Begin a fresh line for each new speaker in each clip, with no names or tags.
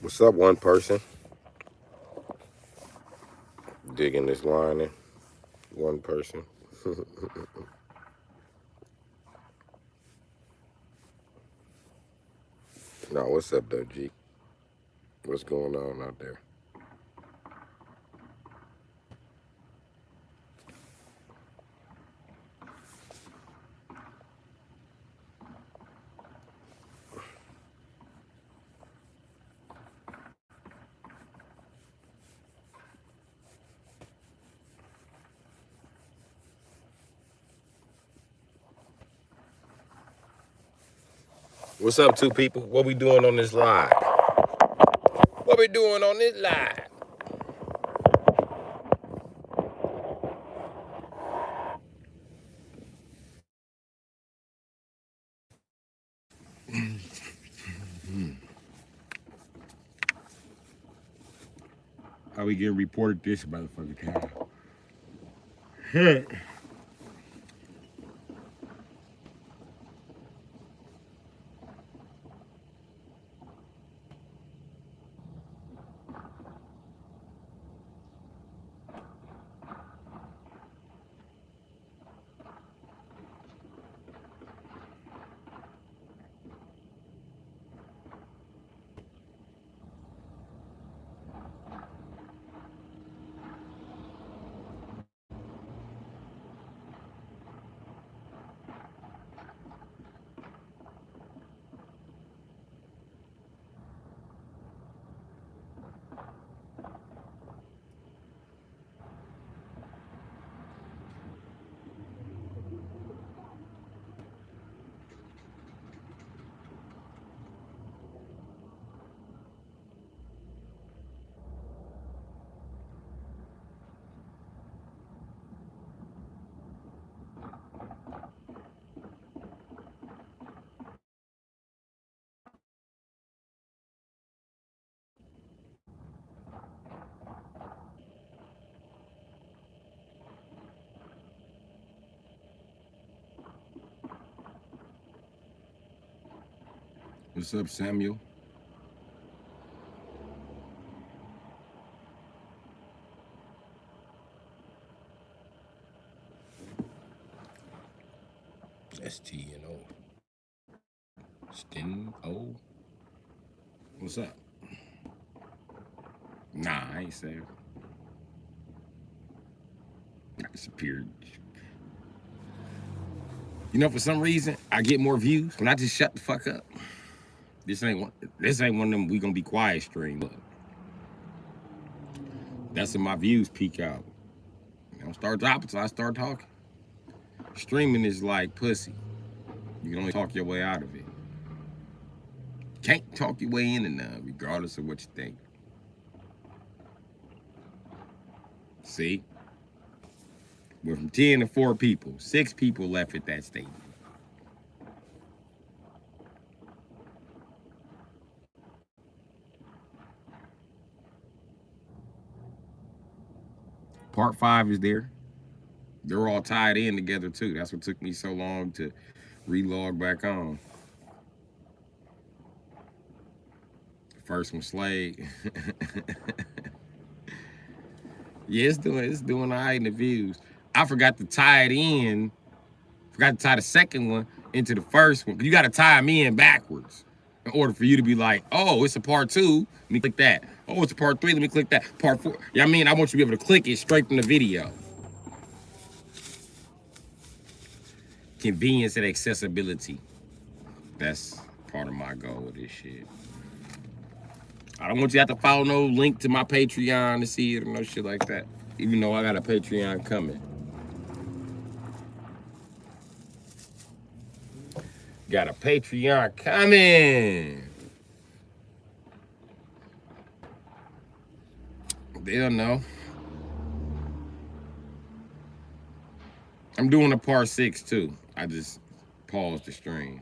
What's up, one person? Digging this line in. One person. No, what's up, though, G? What's going on out there? What's up, two people? What we doing on this live? What we doing on this live?
How we get reported this motherfucking time? What's up, Samuel?
STNO.
Sten-O? What's up? Nah, I ain't saying. I disappeared. You know, for some reason, I get more views when I just shut the fuck up. This ain't one of them we gonna be quiet stream. Look, that's when my views peak out. You know, start dropping, so I start talking. Streaming is like pussy. You can only talk your way out of it. Can't talk your way in enough, regardless of what you think. See? We're from 10 to 4 people. 6 people left at that statement. Part 5 is there. They're all tied in together too. That's what took me so long to relog back on. First one, Slade. Yeah, it's doing all right in the views. I forgot to tie it in. Forgot to tie the second one into the first one. You got to tie them in backwards in order for you to be like, oh, it's a part 2. Let me click that. Oh, it's a part 3. Let me click that. Part 4. Yeah, I mean, I want you to be able to click it straight from the video. Convenience and accessibility. That's part of my goal with this shit. I don't want you to have to follow no link to my Patreon to see it or no shit like that. Even though I got a Patreon coming. Got a Patreon coming. They'll know. I'm doing a part 6 too. I just paused the stream.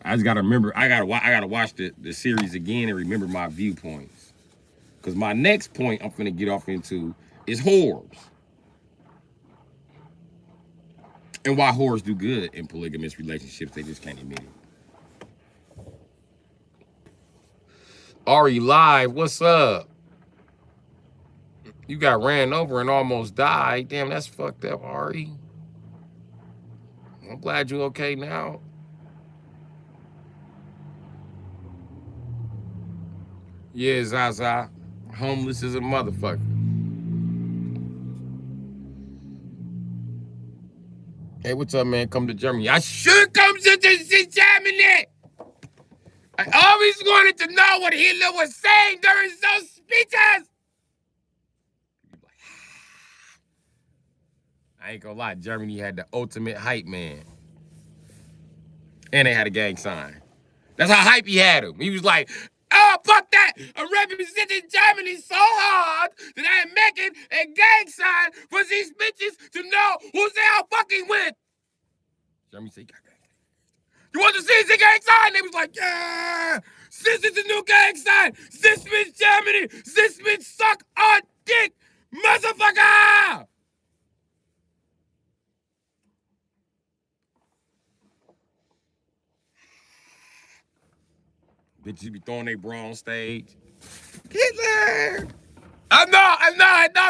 I just gotta remember. I gotta watch the series again and remember my viewpoints. Cause my next point I'm finna get off into is whores. And why whores do good in polygamous relationships, they just can't admit it. Ari Live, what's up? You got ran over and almost died. Damn, that's fucked up, Ari. I'm glad you okay now. Yeah, Zaza. Homeless as a motherfucker. Hey, what's up, man? Come to Germany. I should come to Germany. I always wanted to know what Hitler was saying during those speeches. I ain't gonna lie, Germany had the ultimate hype man. And they had a gang sign. That's how hype he had him. He was like, oh, fuck that. I'm representing Germany so hard that I am making a gang sign for these bitches to know who they are fucking with. Germany said, you want to see the gang sign? They was like, yeah, this is the new gang sign. This means Germany. This means suck on dick, motherfucker. Bitches be throwing their bra on stage. Hitler! I know,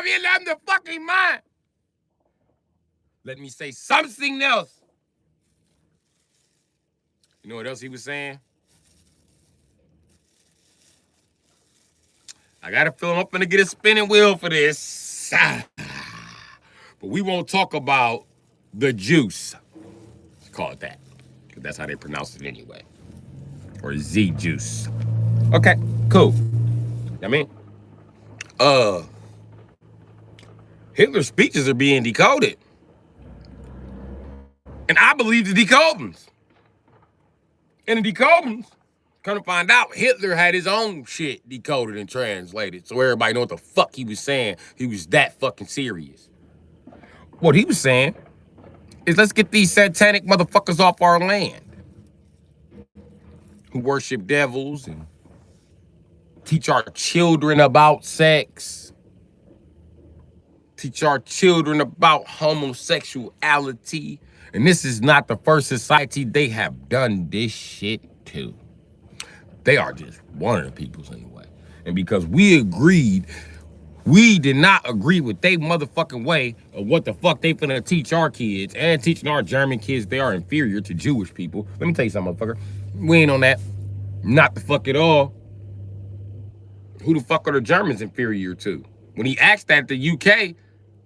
Hitler, I'm the fucking man. Let me say something else. You know what else he was saying? I got a feeling I'm finna get a spinning wheel for this. But we won't talk about the juice. Let's call it that. Because that's how they pronounce it anyway. Or Z juice. Okay, cool. I mean, Hitler's speeches are being decoded. And I believe the decodings. And the decodings, come to find out, Hitler had his own shit decoded and translated. So everybody know what the fuck he was saying. He was that fucking serious. What he was saying is, let's get these satanic motherfuckers off our land. Who worship devils and teach our children about sex. Teach our children about homosexuality. And this is not the first society they have done this shit to. They are just one of the peoples anyway. And because we agreed, we did not agree with they motherfucking way of what the fuck they finna teach our kids and teaching our German kids they are inferior to Jewish people. Let me tell you something, motherfucker. We ain't on that. Not the fuck at all. Who the fuck are the Germans inferior to? When he asked that at the UK,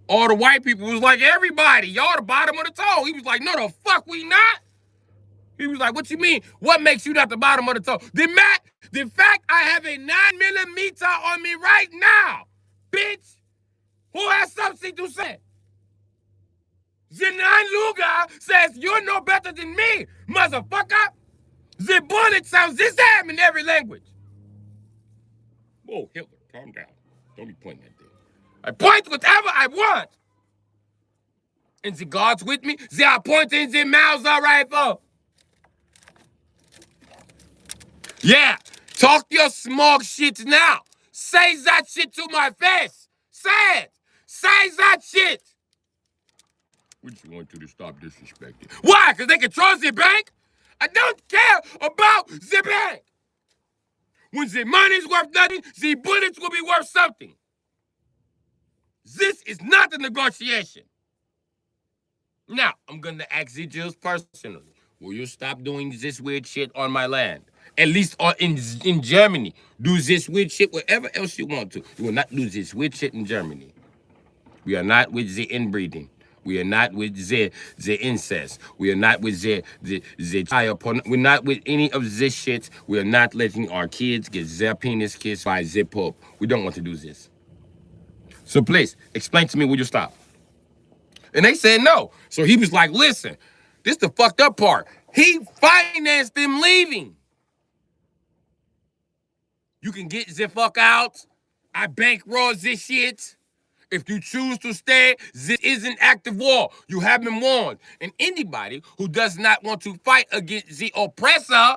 all the white people was like, everybody, y'all the bottom of the toe. He was like, no, the fuck we not. He was like, what you mean? What makes you not the bottom of the toe? The fact I have a 9mm on me right now, bitch, who has something to say? The 9 Luger says, you're no better than me, motherfucker. The bullet sounds the same in every language. Whoa, Hitler, calm down. Don't be pointing at them. I point whatever I want. And the guards with me, they are pointing their mouths all right for. Yeah, talk your smog shit now. Say that shit to my face. Say it. Say that shit. We just want you to stop disrespecting. Why? Because they control the bank? I don't care about the bank. When the money's worth nothing, the bullets will be worth something. This is not a negotiation. Now, I'm going to ask the Jews personally. Will you stop doing this weird shit on my land? At least in Germany. Do this weird shit wherever else you want to. You will not do this weird shit in Germany. We are not with the inbreeding. We are not with the incest. We are not with the child porn. We're not with any of this shit. We are not letting our kids get their penis kissed by the Pope. We don't want to do this. So please, explain to me will you stop? And they said no. So he was like, listen, this the fucked up part. He financed them leaving. You can get the fuck out. I bankroll this shit. If you choose to stay, this is an act of war. You have been warned. And anybody who does not want to fight against the oppressor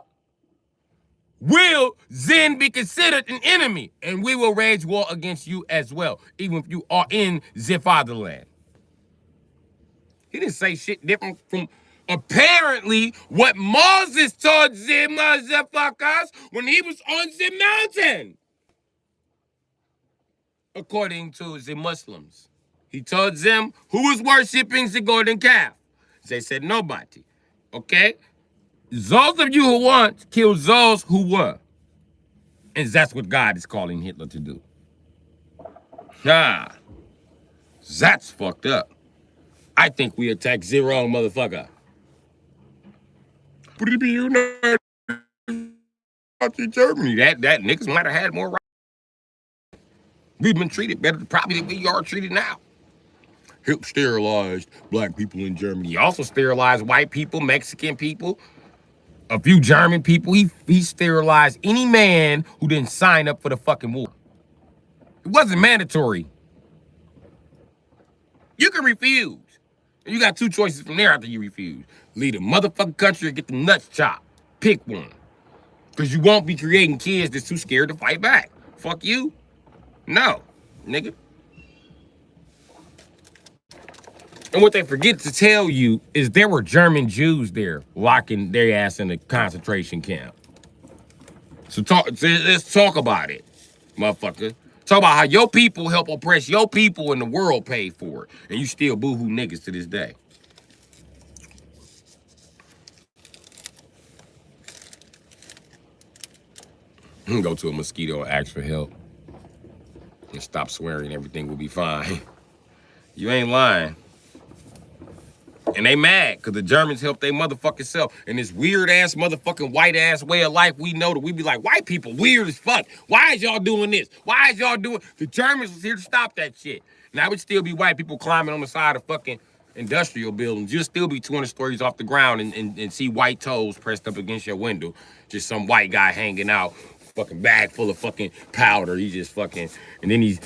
will then be considered an enemy. And we will wage war against you as well, even if you are in the fatherland. He didn't say shit different from Apparently, what Moses told the motherfuckers when he was on the mountain, according to the Muslims, he told them who was worshiping the golden calf. They said nobody. Okay? Those of you who want, kill those who were. And that's what God is calling Hitler to do. Ah, that's fucked up. I think we attacked the wrong motherfucker. Would it be United Germany? That niggas might have had more rights. We've been treated better probably than we are treated now. He sterilized black people in Germany. He also sterilized white people, Mexican people, a few German people. He sterilized any man who didn't sign up for the fucking war. It wasn't mandatory. You can refuse. And you got two choices from there after you refuse. Leave the motherfucking country or get the nuts chopped. Pick one. Because you won't be creating kids that's too scared to fight back. Fuck you. No, nigga. And what they forget to tell you is there were German Jews there locking their ass in a concentration camp. So let's talk about it, motherfucker. Talk about how your people help oppress your people and the world paid for it. And you still boohoo niggas to this day. Go to a mosquito and ask for help. And stop swearing, everything will be fine. You ain't lying. And they mad because the Germans helped their motherfucking self. And this weird ass motherfucking white ass way of life we know that we be like, white people weird as fuck. Why is y'all doing this? Why is y'all doing? The Germans was here to stop that shit. Now would still be white people climbing on the side of fucking industrial buildings. You'll still be 200 stories off the ground and see white toes pressed up against your window. Just some white guy hanging out. Fucking bag full of fucking powder. He just fucking, and then he's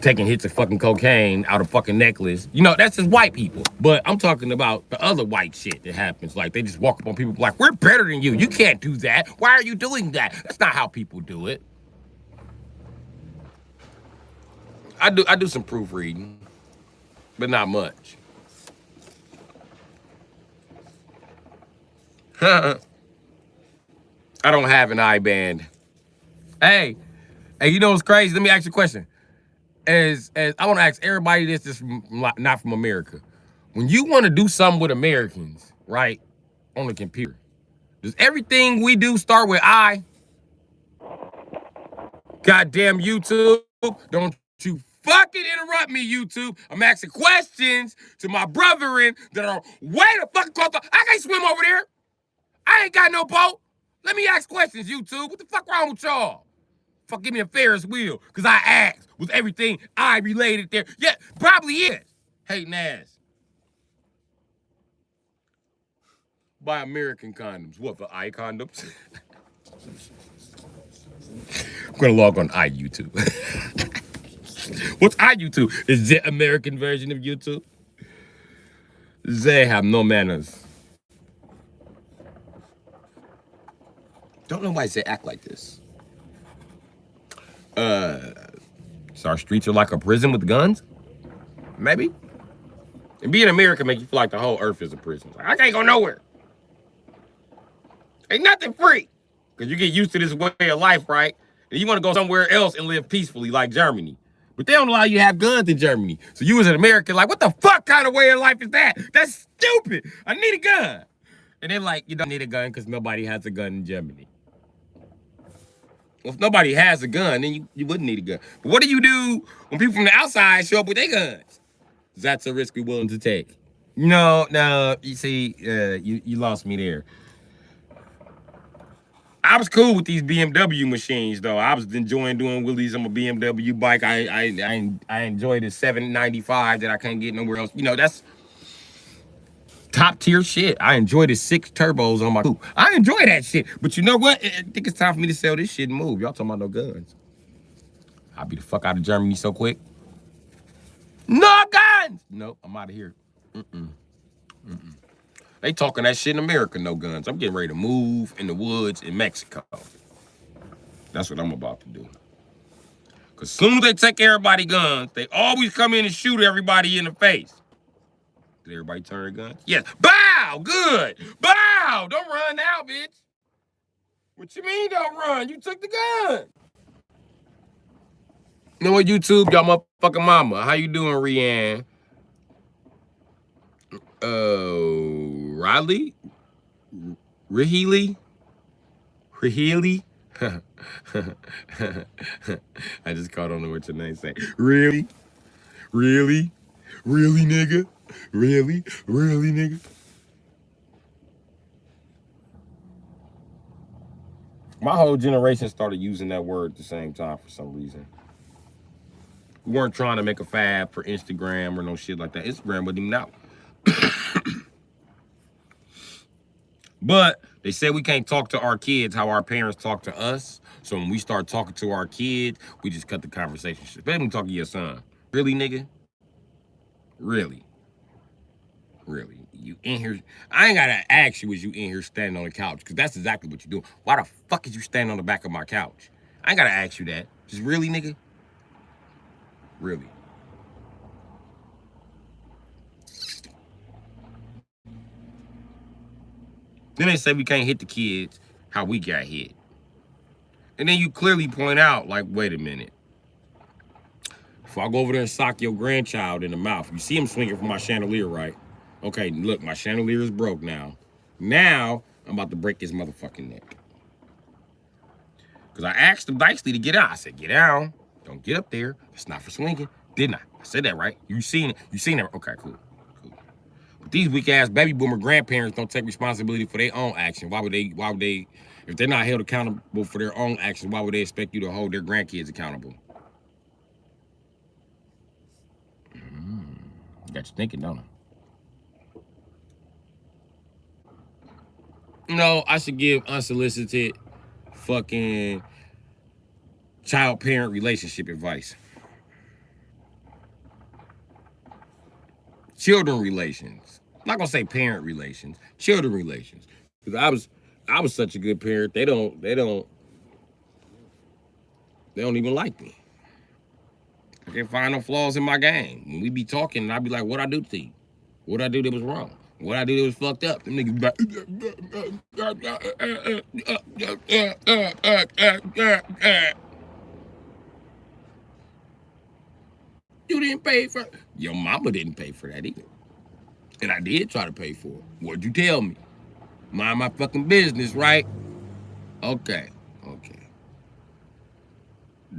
taking hits of fucking cocaine out of fucking necklace. You know, that's just white people. But I'm talking about the other white shit that happens. Like they just walk up on people like, we're better than you. You can't do that. Why are you doing that? That's not how people do it. I do some proofreading, but not much. I don't have an I-band. Hey, you know what's crazy? Let me ask you a question. As I want to ask everybody this is not from America. When you want to do something with Americans, right, on the computer, does everything we do start with I? Goddamn YouTube, don't you fucking interrupt me, YouTube. I'm asking questions to my brethren that are way the fuck across the... I can't swim over there. I ain't got no boat. Let me ask questions, YouTube. What the fuck wrong with y'all? Fuck, give me a Ferris wheel, because I asked. Was everything I related there? Yeah, probably is. Hating ass. Buy American condoms. What, for I condoms? I'm going to log on iYouTube. What's iYouTube? Is the American version of YouTube? They have no manners. Don't know why they act like this. So our streets are like a prison with guns? Maybe. And being American make you feel like the whole earth is a prison. Like, I can't go nowhere. Ain't nothing free. Because you get used to this way of life, right? And you want to go somewhere else and live peacefully like Germany. But they don't allow you to have guns in Germany. So you as an American, like, what the fuck kind of way of life is that? That's stupid. I need a gun. And they're like, you don't need a gun because nobody has a gun in Germany. Well, if nobody has a gun, then you wouldn't need a gun. But what do you do when people from the outside show up with their guns? That's a risk we're willing to take. No, you see, you lost me there. I was cool with these BMW machines, though. I was enjoying doing wheelies on a BMW bike. I enjoy the 795 that I can't get nowhere else. You know, that's top tier shit. I enjoy the 6 turbos on my coupe. I enjoy that shit. But you know what? I think it's time for me to sell this shit and move. Y'all talking about no guns. I'll be the fuck out of Germany so quick. No guns! Nope, I'm out of here. They talking that shit in America, no guns. I'm getting ready to move in the woods in Mexico. That's what I'm about to do. Because as soon as they take everybody guns, they always come in and shoot everybody in the face. Did everybody turn their guns? Yes. Bam! Bow. Good. Bow. Don't run now, bitch. What you mean don't run? You took the gun. You know what, YouTube, y'all motherfucking mama. How you doing, Rianne? Riley? Rahili? Rahili? I just caught on to what your name say. Really? Really? Really, nigga? Really? Really, nigga? My whole generation started using that word at the same time for some reason. We weren't trying to make a fad for Instagram or no shit like that. Instagram wasn't even out. But they said we can't talk to our kids how our parents talk to us. So when we start talking to our kids, we just cut the conversation. Especially when talking to your son. Really, nigga? Really? Really? You in here? I ain't gotta ask you, was you in here standing on the couch? Because that's exactly what you're doing. Why the fuck is you standing on the back of my couch? I ain't gotta ask you that. Just really, nigga? Really? Then they say we can't hit the kids how we got hit. And then you clearly point out, like, wait a minute. If I go over there and sock your grandchild in the mouth, you see him swinging from my chandelier, right? Okay, look, my chandelier is broke now. Now, I'm about to break his motherfucking neck. Because I asked him nicely to get out. I said, get down. Don't get up there. It's not for swinging. Didn't I? I said that, right? You seen it. You seen it. Okay, cool. But these weak-ass baby boomer grandparents don't take responsibility for their own action. Why would they, if they're not held accountable for their own actions, why would they expect you to hold their grandkids accountable? Got you thinking, don't it? No, I should give unsolicited fucking child-parent relationship advice. Children relations. I'm not gonna say parent relations. Children relations. Because I was such a good parent. They don't even like me. I can't find no flaws in my game. When we be talking, and I be like, what I do to you? What I do that was wrong? What I do that was fucked up? Them niggas be like, you didn't pay for it. Your mama didn't pay for that either. And I did try to pay for it. What'd you tell me? Mind my fucking business, right? Okay.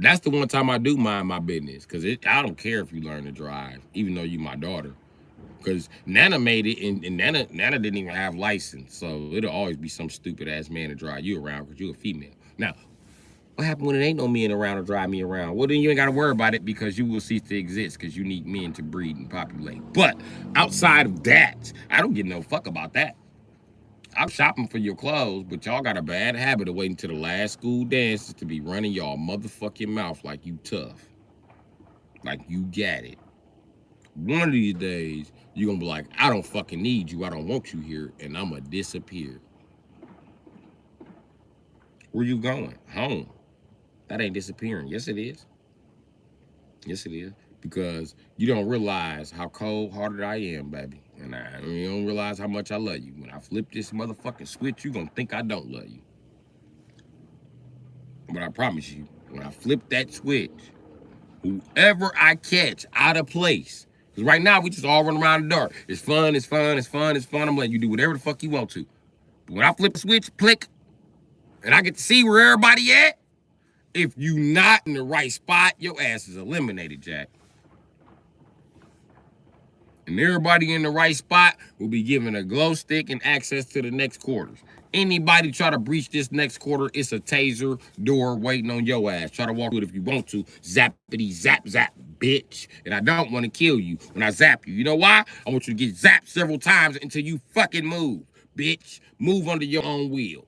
That's the one time I do mind my business. Because I don't care if you learn to drive, even though you my daughter. Because Nana made it, and Nana didn't even have license. So it'll always be some stupid-ass man to drive you around because you're a female. Now, what happened when it ain't no men around to drive me around? Well, then you ain't got to worry about it because you will cease to exist because you need men to breed and populate. But outside of that, I don't give no fuck about that. I'm shopping for your clothes, but y'all got a bad habit of waiting till the last school dances to be running y'all motherfucking mouth like you tough. Like you got it. One of these days, you're gonna be like, I don't fucking need you, I don't want you here, and I'm gonna disappear. Where you going? Home. That ain't disappearing. Yes, it is. Yes, it is. Because you don't realize how cold-hearted I am, baby. And you don't realize how much I love you. When I flip this motherfucking switch, you gonna think I don't love you. But I promise you, when I flip that switch, whoever I catch out of place, because right now we just all run around in the dark. It's fun, it's fun, it's fun, it's fun. I'm letting you do whatever the fuck you want to. But when I flip the switch, click, and I get to see where everybody at, if you not in the right spot, your ass is eliminated, Jack. And everybody in the right spot will be given a glow stick and access to the next quarters. Anybody try to breach this next quarter, it's a taser door waiting on your ass. Try to walk through it if you want to. Zappity zap zap, bitch. And I don't want to kill you when I zap you. You know why? I want you to get zapped several times until you fucking move, bitch. Move under your own will.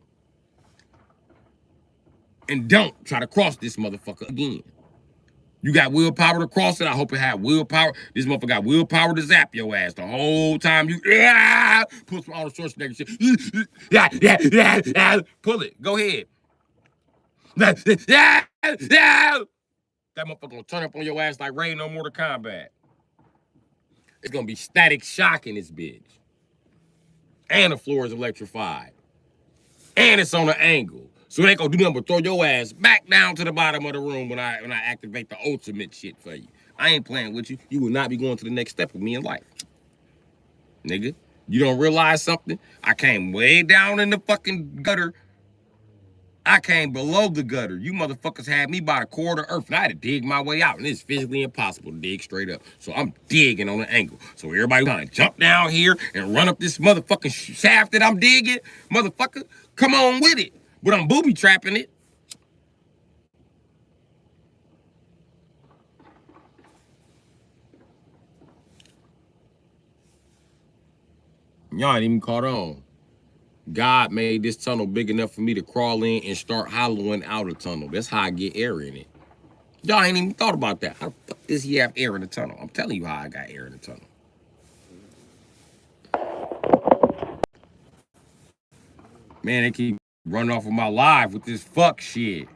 And don't try to cross this motherfucker again. You got willpower to cross it. I hope it had willpower. This motherfucker got willpower to zap your ass the whole time you pull some all the short shit. Pull it. Go ahead. That motherfucker gonna turn up on your ass like Rain on Mortal Kombat. It's gonna be static shock in this bitch. And the floor is electrified. And it's on an angle. So they gonna do nothing but throw your ass back down to the bottom of the room when I activate the ultimate shit for you. I ain't playing with you. You will not be going to the next step with me in life. Nigga, you don't realize something? I came way down in the fucking gutter. I came below the gutter. You motherfuckers had me by the core of the earth, and I had to dig my way out, and it's physically impossible to dig straight up. So I'm digging on an angle. So everybody trying to jump down here and run up this motherfucking shaft that I'm digging, motherfucker, come on with it. But I'm booby trapping it. Y'all ain't even caught on. God made this tunnel big enough for me to crawl in and start hollowing out a tunnel. That's how I get air in it. Y'all ain't even thought about that. How the fuck does he have air in the tunnel? I'm telling you how I got air in the tunnel. Man, they keep running off of my live with this fuck shit.